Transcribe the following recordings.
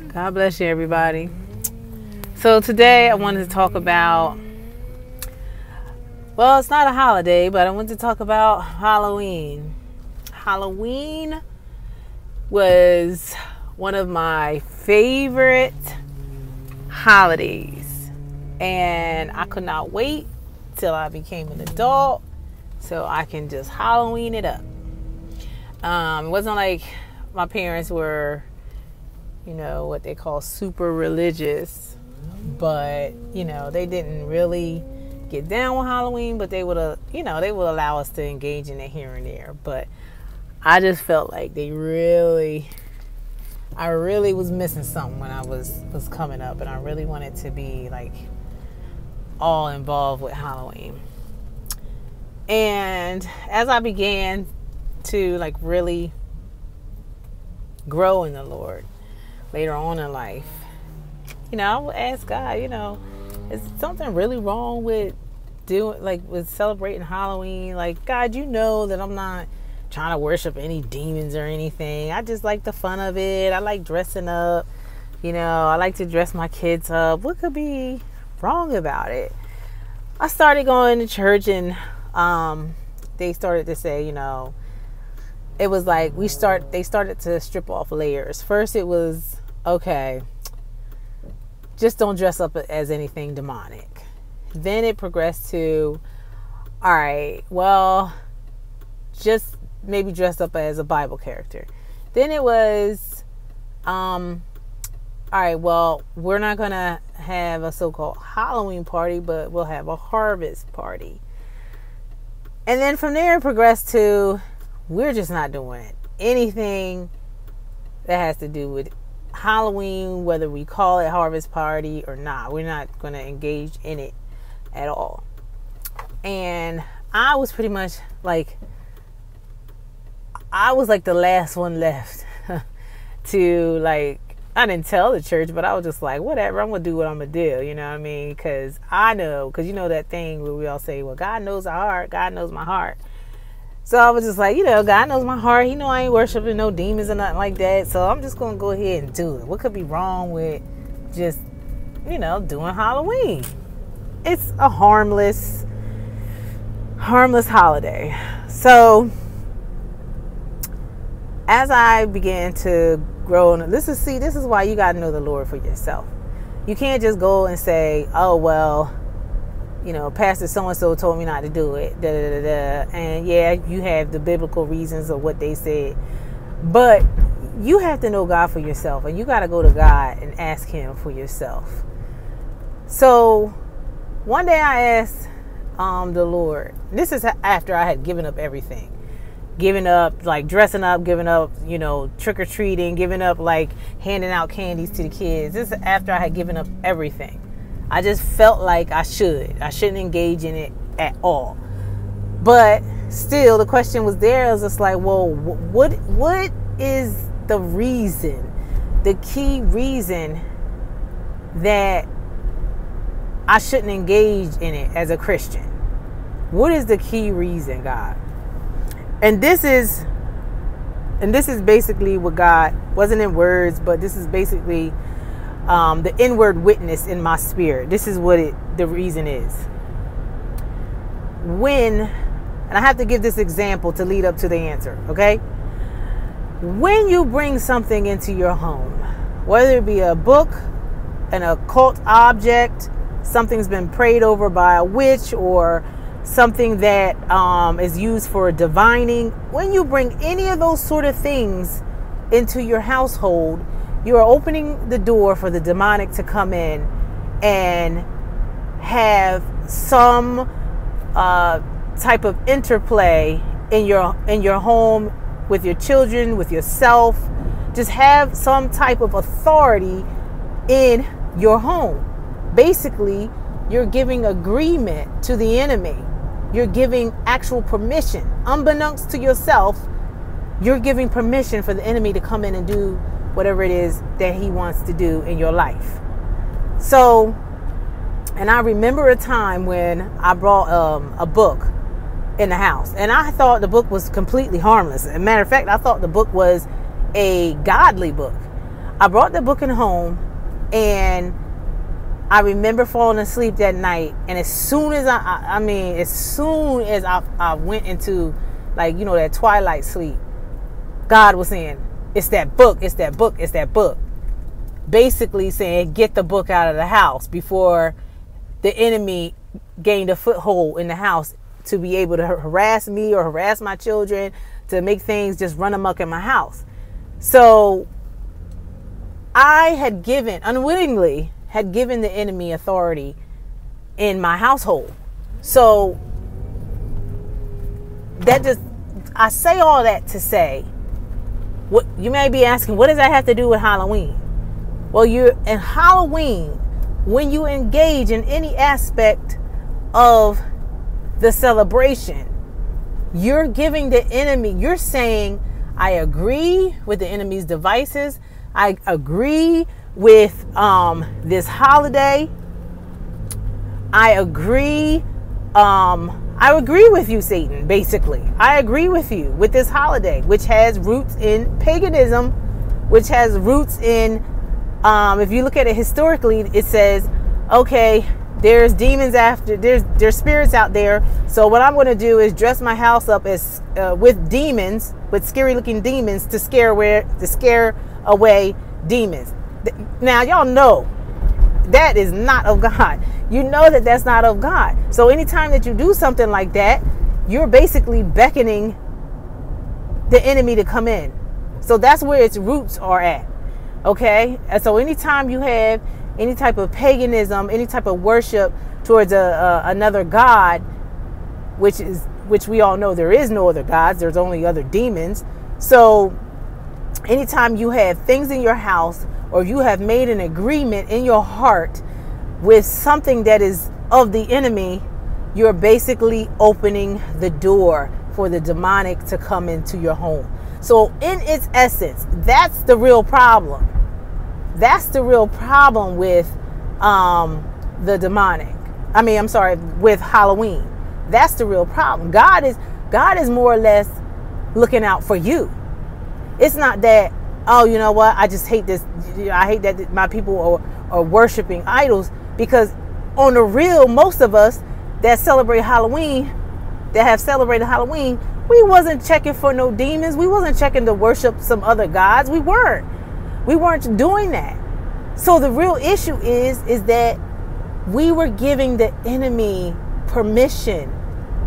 God bless you, everybody. So today I wanted to talk about, well, it's not a holiday, but I wanted to talk about Halloween. Halloween was one of my favorite holidays, and I could not wait till I became an adult so I can just Halloween it up. It wasn't like my parents were, what they call super religious, but, they didn't really get down with Halloween, but they would, they would allow us to engage in it here and there. But I just felt like I really was missing something when I was coming up, and I really wanted to be like all involved with Halloween. And as I began to like really grow in the Lord later on in life, I would ask God, is something really wrong with with celebrating Halloween? Like, God, that I'm not trying to worship any demons or anything. I just like the fun of it. I like dressing up. I like to dress my kids up. What could be wrong about it? I started going to church, and they started to say, it was like they started to strip off layers. First it was, okay, just don't dress up as anything demonic. Then it progressed to, all right, well, just maybe dress up as a Bible character. Then it was, all right, well, we're not going to have a so-called Halloween party, but we'll have a harvest party. And then from there it progressed to, we're just not doing anything that has to do with Halloween, whether we call it harvest party or not. We're not going to engage in it at all. And I was pretty much like, I was like the last one left to like, I didn't tell the church, but I was just like, whatever, I'm going to do what I'm going to do. You know what I mean? Because that thing where we all say, well, God knows our heart. God knows my heart. So I was just like, God knows my heart. He know I ain't worshiping no demons or nothing like that. So I'm just going to go ahead and do it. What could be wrong with just, doing Halloween? It's a harmless holiday. So as I began to grow, this is why you got to know the Lord for yourself. You can't just go and say, oh, well, Pastor so-and-so told me not to do it. Da, da, da, da. And yeah, you have the biblical reasons of what they said. But you have to know God for yourself. And you got to go to God and ask him for yourself. So one day I asked the Lord. This is after I had given up everything. Giving up, like dressing up, giving up, trick-or-treating, giving up, like handing out candies to the kids. This is after I had given up everything. I just felt like I shouldn't engage in it at all. But still, the question was there. I was just like, well, what is the reason, the key reason that I shouldn't engage in it as a Christian? What is the key reason, God? And this is basically what God, wasn't in words, but this is basically the inward witness in my spirit. This is what the reason is. And I have to give this example to lead up to the answer, okay? When you bring something into your home, whether it be a book, an occult object, something's been prayed over by a witch, or something that is used for divining, when you bring any of those sort of things into your household, you are opening the door for the demonic to come in and have some type of interplay in your home, with your children, with yourself. Just have some type of authority in your home. Basically, you're giving agreement to the enemy. You're giving actual permission. Unbeknownst to yourself, you're giving permission for the enemy to come in and do whatever it is that he wants to do in your life. So, and I remember a time when I brought a book in the house, and I thought the book was completely harmless. As a matter of fact, I thought the book was a godly book. I brought the book in home, and I remember falling asleep that night. And as soon as I went into, like, that twilight sleep, God was saying, it's that book, it's that book, it's that book. Basically saying, get the book out of the house before the enemy gained a foothold in the house to be able to harass me or harass my children, to make things just run amok in my house. So I had unwittingly given the enemy authority in my household. So I say all that to say, what you may be asking, what does that have to do with Halloween? Well, in Halloween, when you engage in any aspect of the celebration, you're giving the enemy, you're saying, I agree with the enemy's devices. I agree with this holiday. I agree with you, Satan, basically. I agree with you with this holiday, which has roots in paganism, which has roots in, if you look at it historically, it says, okay, there's demons there's spirits out there. So what I'm going to do is dress my house up as with demons, with scary looking demons, to scare away demons. Now, y'all know that is not of God. You know that that's not of God. So anytime that you do something like that, you're basically beckoning the enemy to come in. So that's where its roots are at. Okay? And so anytime you have any type of paganism, any type of worship towards another god, which we all know there is no other gods, there's only other demons. So anytime you have things in your house, or you have made an agreement in your heart with something that is of the enemy, you're basically opening the door for the demonic to come into your home. So in its essence, that's the real problem. That's the real problem with the demonic. With Halloween. That's the real problem. God is more or less looking out for you. It's not that, oh, you know what, I just hate this. I hate that my people are worshiping idols, because on the real, most of us that celebrate Halloween, that have celebrated Halloween, we wasn't checking for no demons. We wasn't checking to worship some other gods. We weren't doing that. So the real issue is that we were giving the enemy permission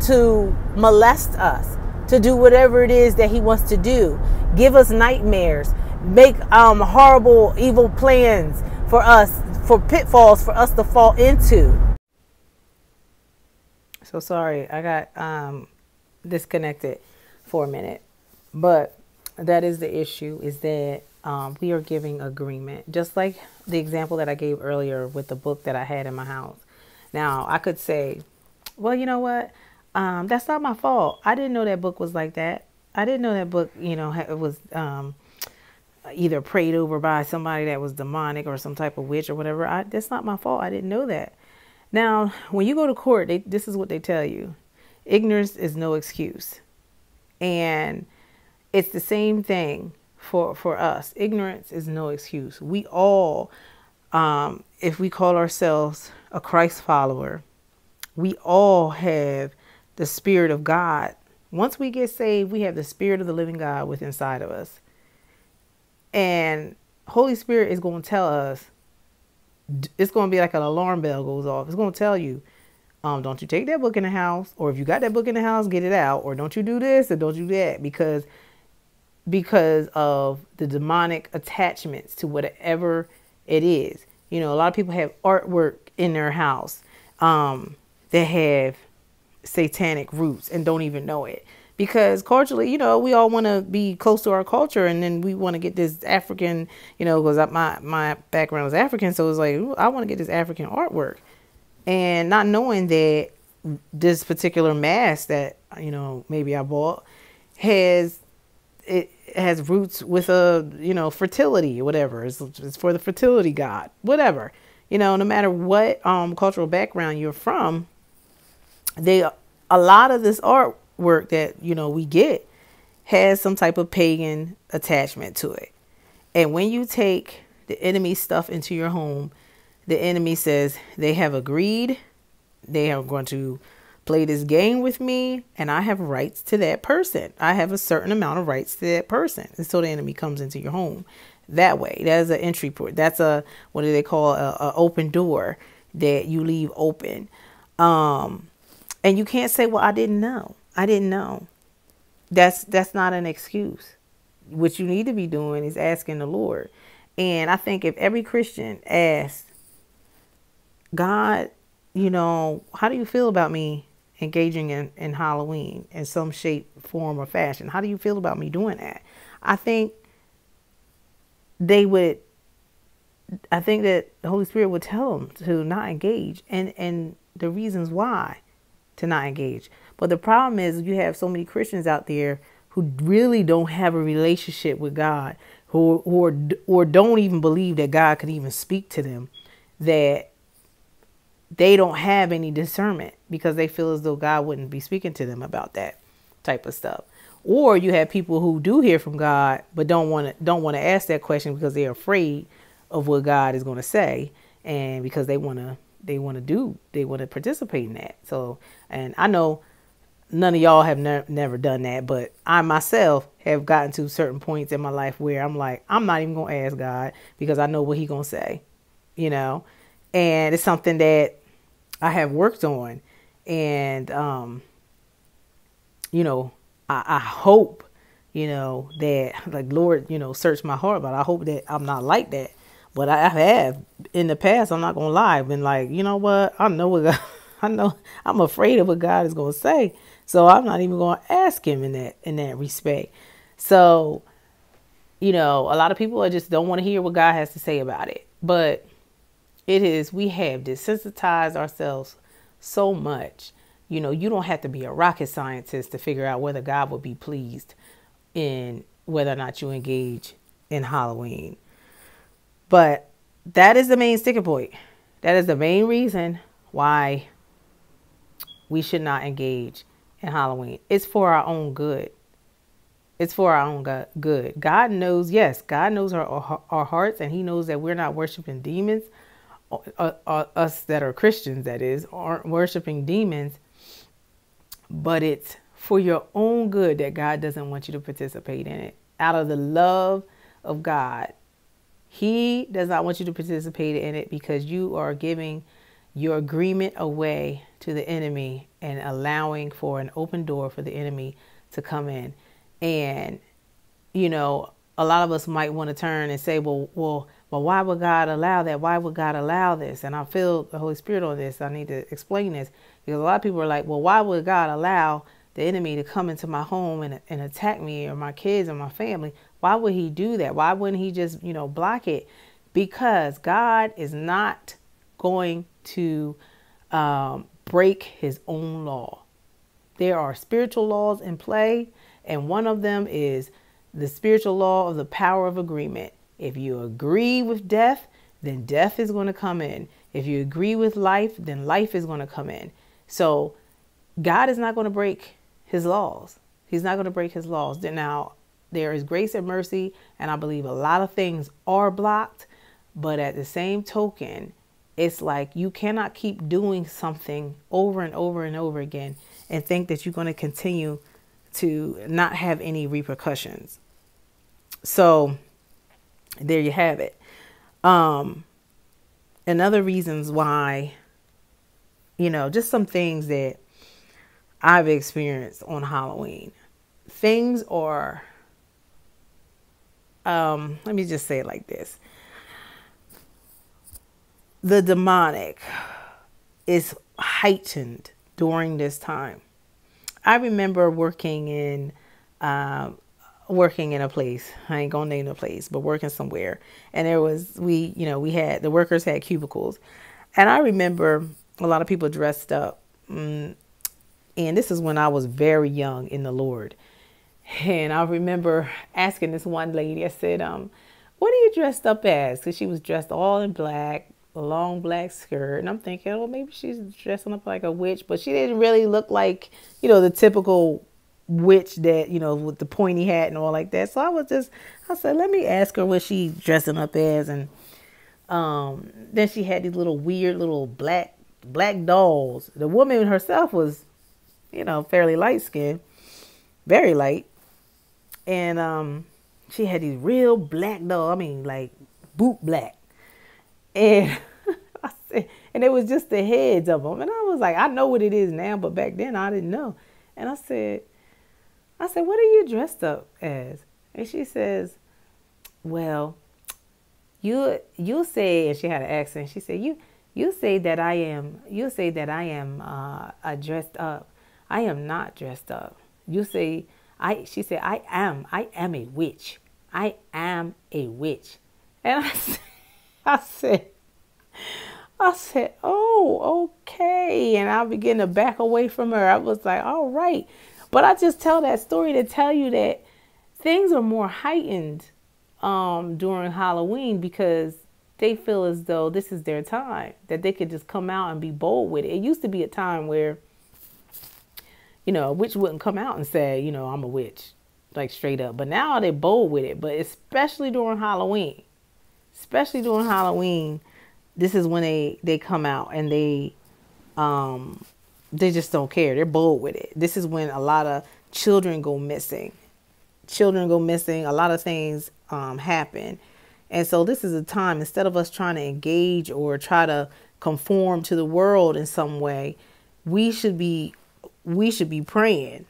to molest us, to do whatever it is that he wants to do, give us nightmares, make horrible, evil plans for us, for pitfalls for us to fall into. So sorry, I got disconnected for a minute, but that is the issue, is that we are giving agreement, just like the example that I gave earlier with the book that I had in my house. Now, I could say, well, you know what? That's not my fault. I didn't know that book was like that. I didn't know that book, it was either prayed over by somebody that was demonic or some type of witch or whatever. That's not my fault. I didn't know that. Now, when you go to court, this is what they tell you. Ignorance is no excuse. And it's the same thing for us. Ignorance is no excuse. We all, if we call ourselves a Christ follower, we all have the Spirit of God. Once we get saved, we have the Spirit of the living God within inside of us. And Holy Spirit is going to tell us, it's going to be like an alarm bell goes off. It's going to tell you, don't you take that book in the house, or if you got that book in the house, get it out, or don't you do this or don't do that, because of the demonic attachments to whatever it is. A lot of people have artwork in their house that have satanic roots and don't even know it. Because culturally, we all want to be close to our culture, and then we want to get this African, because my background is African, so it's like, ooh, I want to get this African artwork, and not knowing that this particular mask that maybe I bought has roots with fertility or whatever. It's for the fertility god, whatever. No matter what cultural background you're from, a lot of this artwork that we get has some type of pagan attachment to it. And when you take the enemy's stuff into your home, the enemy says they have agreed, they are going to play this game with me, and I have rights to that person. I have a certain amount of rights to that person. And so the enemy comes into your home that way. That is an entry port. That's a, what do they call, a open door that you leave open. And you can't say, well, I didn't know. I didn't know. That's not an excuse. What you need to be doing is asking the Lord. And I think if every Christian asked God, how do you feel about me engaging in Halloween in some shape, form, or fashion? How do you feel about me doing that? I think that the Holy Spirit would tell them to not engage, and the reasons why to not engage. But the problem is you have so many Christians out there who really don't have a relationship with God, or don't even believe that God could even speak to them, that they don't have any discernment because they feel as though God wouldn't be speaking to them about that type of stuff. Or you have people who do hear from God but don't want to ask that question because they're afraid of what God is going to say, and because they want to participate in that. So, and I know none of y'all have never done that, but I myself have gotten to certain points in my life where I'm like, I'm not even going to ask God because I know what He's going to say, and it's something that I have worked on. And, I hope, that, like, Lord, search my heart, but I hope that I'm not like that. But I have in the past, I'm not going to lie, been like, you know what? I know what God, I know I'm afraid of what God is going to say. So I'm not even going to ask Him in that respect. So, a lot of people just don't want to hear what God has to say about it. But we have desensitized ourselves so much. You don't have to be a rocket scientist to figure out whether God will be pleased in whether or not you engage in Halloween. But that is the main sticking point. That is the main reason why we should not engage in Halloween. It's for our own good. It's for our own good. God knows, yes, God knows our hearts, and He knows that we're not worshiping demons. Us that are Christians, that is, aren't worshiping demons. But it's for your own good that God doesn't want you to participate in it. Out of the love of God, He does not want you to participate in it because you are giving your agreement away to the enemy and allowing for an open door for the enemy to come in. And, a lot of us might want to turn and say, well, why would God allow that? Why would God allow this? And I feel the Holy Spirit on this. I need to explain this because a lot of people are like, well, why would God allow the enemy to come into my home and attack me or my kids or my family? Why would He do that? Why wouldn't He just, block it? Because God is not going to break His own law. There are spiritual laws in play, and one of them is the spiritual law of the power of agreement. If you agree with death, then death is going to come in. If you agree with life, then life is going to come in. So God is not going to break His laws. He's not going to break His laws. Now, there is grace and mercy, and I believe a lot of things are blocked. But at the same token, it's like you cannot keep doing something over and over and over again and think that you're going to continue to not have any repercussions. So there you have it. And other reasons why, just some things that I've experienced on Halloween. Things are, let me just say it like this. The demonic is heightened during this time. I remember working in a place. I ain't gonna name the place, but working somewhere. And the workers had cubicles. And I remember a lot of people dressed up. And this is when I was very young in the Lord. And I remember asking this one lady, I said, what are you dressed up as? Because she was dressed all in black, a long black skirt. And I'm thinking, maybe she's dressing up like a witch. But she didn't really look like, the typical witch that, with the pointy hat and all like that. So I said, let me ask her what she's dressing up as. And then she had these little weird little black dolls. The woman herself was, fairly light skinned, very light. And she had these real black dolls. I mean, like boot black. And I said, and it was just the heads of them. And I was like, I know what it is now, but back then I didn't know. And I said, what are you dressed up as? And she says, well, you say, and she had an accent. She said, you say that I am dressed up. I am not dressed up. You say, she said, I am a witch. I am a witch. And I said, oh, okay. And I began to back away from her. I was like, all right. But I just tell that story to tell you that things are more heightened during Halloween because they feel as though this is their time, that they could just come out and be bold with it. It used to be a time where, a witch wouldn't come out and say, I'm a witch, like straight up. But now they're bold with it. But especially during Halloween, this is when they come out and they just don't care. They're bold with it. This is when a lot of children go missing. A lot of things happen. And so this is a time, instead of us trying to engage or try to conform to the world in some way, we should be praying.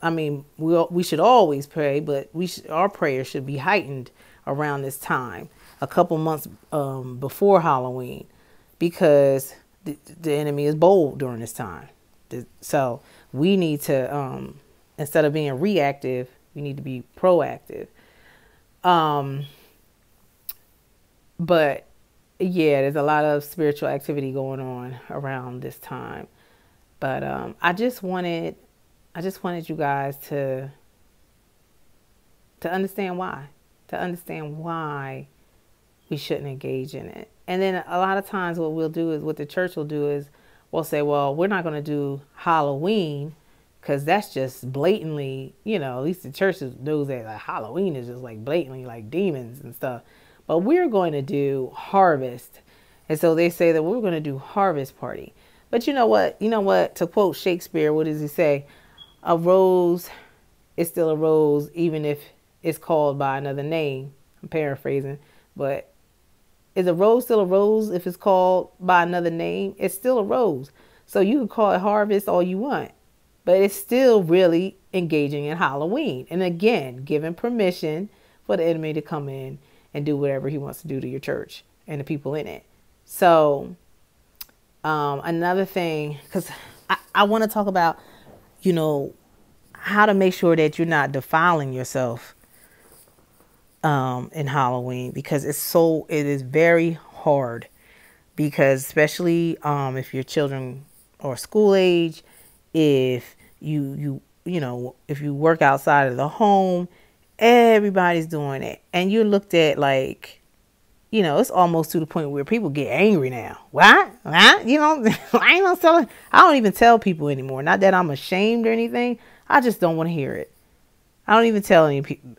I mean, we should always pray, but our prayers should be heightened around this time, a couple months before Halloween, because the enemy is bold during this time. So we need to, instead of being reactive, we need to be proactive. But yeah, there's a lot of spiritual activity going on around this time. But I just wanted you guys to understand why, we shouldn't engage in it. And then a lot of times what the church will do is we'll say, well, we're not going to do Halloween because that's just blatantly, at least the church knows that like Halloween is just like blatantly like demons and stuff. But we're going to do harvest. And so they say that we're going to do harvest party. But you know what? To quote Shakespeare, what does he say? A rose is still a rose, even if it's called by another name. I'm paraphrasing. But is a rose still a rose if it's called by another name? It's still a rose. So you can call it harvest all you want. But it's still really engaging in Halloween. And again, giving permission for the enemy to come in and do whatever he wants to do to your church and the people in it. So another thing, because I want to talk about, how to make sure that you're not defiling yourself in Halloween, because it is very hard, because especially if your children are school age, if if you work outside of the home, everybody's doing it. And you're looked at like, it's almost to the point where people get angry now. What? I ain't gonna tell it. I don't even tell people anymore. Not that I'm ashamed or anything. I just don't want to hear it. I don't even tell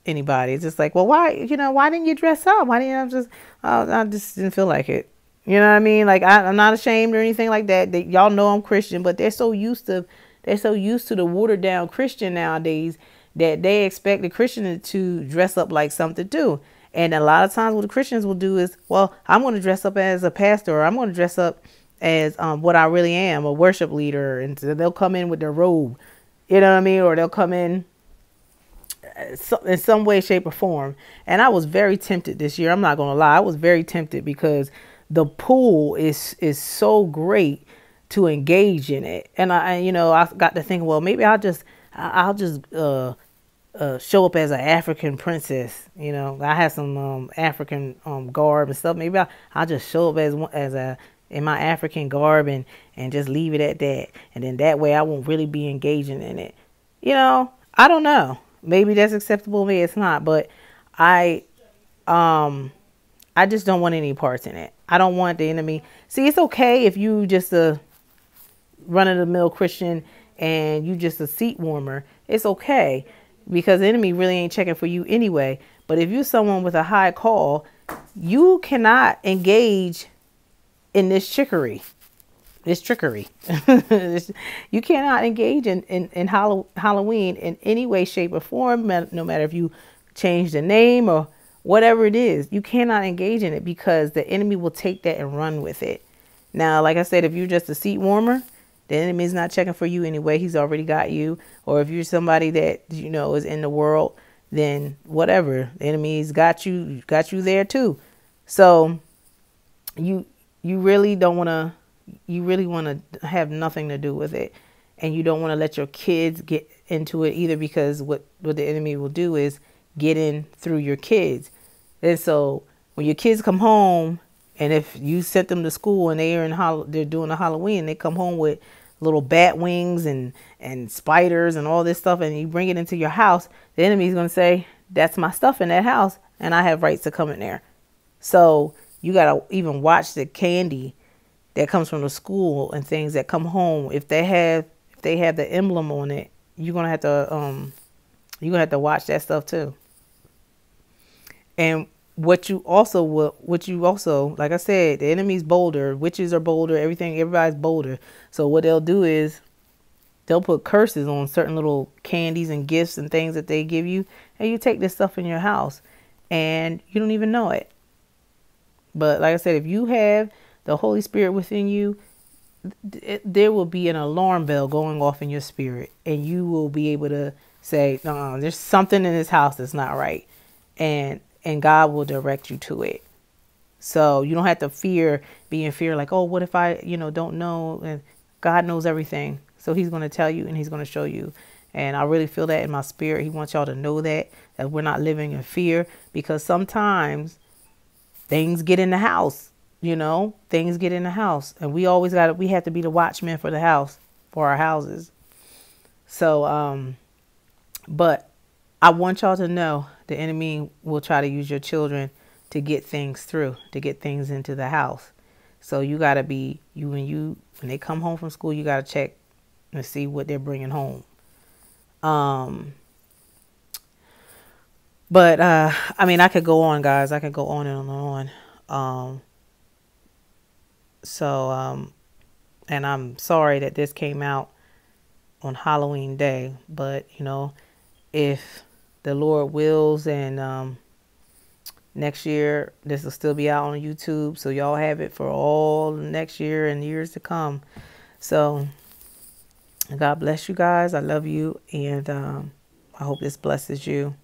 anybody. It's just like, well, why didn't you dress up? Why didn't I just didn't feel like it. You know what I mean? Like I'm not ashamed or anything like that. Y'all know I'm Christian, but they're so used to the watered down Christian nowadays that they expect the Christian to dress up like something too. And a lot of times what the Christians will do is, well, I'm going to dress up as a pastor, or I'm going to dress up as what I really am, a worship leader. And so they'll come in with their robe, you know what I mean? Or they'll come in some way, shape or form. And I was very tempted this year. I'm not going to lie. I was very tempted because the pull is so great to engage in it. And I got to think, well, maybe I'll just show up as an African princess. I have some African garb and stuff. Maybe I'll just show up in my African garb and just leave it at that. And then that way I won't really be engaging in it. I don't know. Maybe that's acceptable. Maybe it's not. But I just don't want any parts in it. I don't want the enemy. See, it's okay if you just a run-of-the-mill Christian and you just a seat warmer, it's okay, because the enemy really ain't checking for you anyway. But if you're someone with a high call, you cannot engage in this trickery. This trickery. You cannot engage in Halloween in any way, shape, or form, no matter if you change the name or whatever it is. You cannot engage in it, because the enemy will take that and run with it. Now, like I said, if you're just a seat warmer, the enemy's not checking for you anyway. He's already got you. Or if you're somebody that, is in the world, then whatever. The enemy's got you there too. So you really don't want to, you really want to have nothing to do with it. And you don't want to let your kids get into it either, because what the enemy will do is get in through your kids. And so when your kids come home, and if you sent them to school and they're doing a Halloween, they come home with little bat wings and spiders and all this stuff, and you bring it into your house, the enemy's going to say, that's my stuff in that house, and I have rights to come in there. So you got to even watch the candy that comes from the school and things that come home. If they have the emblem on it, you're going to have to watch that stuff too. And what you also, like I said, the enemy's bolder, witches are bolder, everybody's bolder. So what they'll do is they'll put curses on certain little candies and gifts and things that they give you. And you take this stuff in your house and you don't even know it. But like I said, if you have the Holy Spirit within you, there will be an alarm bell going off in your spirit, and you will be able to say, no, there's something in this house that's not right. And God will direct you to it. So you don't have to be in fear like, oh, what if I, don't know? And God knows everything. So he's going to tell you and he's going to show you. And I really feel that in my spirit. He wants y'all to know that we're not living in fear, because sometimes things get in the house, things get in the house, and we have to be the watchmen for the house, for our houses. So, but I want y'all to know the enemy will try to use your children to get things through, to get things into the house. So you got to be, when they come home from school, you got to check and see what they're bringing home. But I could go on, guys. I could go on and on. And I'm sorry that this came out on Halloween Day, but if the Lord wills, and next year this will still be out on YouTube, so y'all have it for all next year and years to come. So God bless you guys. I love you, and I hope this blesses you.